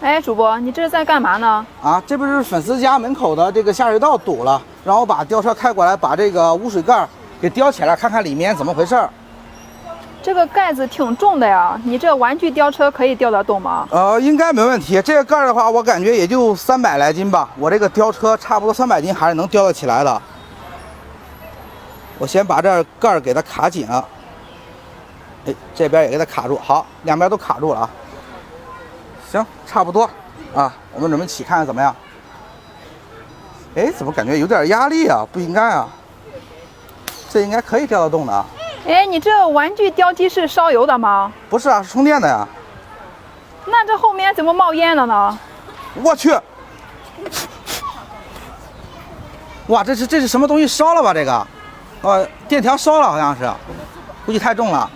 哎，主播，你这是在干嘛呢？啊，这不是粉丝家门口的这个下水道堵了，然后把吊车开过来，把这个污水盖给吊起来，看看里面怎么回事儿。这个盖子挺重的呀，你这玩具吊车可以吊得动吗？应该没问题。这个盖儿的话，我感觉也就300来斤吧。我这个吊车差不多300斤还是能吊得起来的。我先把这盖儿给它卡紧了。哎，这边也给它卡住，好，两边都卡住了啊。行，差不多啊，我们准备起看怎么样？哎，怎么感觉有点压力啊？不应该啊，这应该可以吊得动的啊。哎，你这玩具吊机是烧油的吗？不是啊，是充电的呀。那这后面怎么冒烟了呢？我去！哇，这是什么东西烧了吧？这个，电条烧了好像是，估计太重了。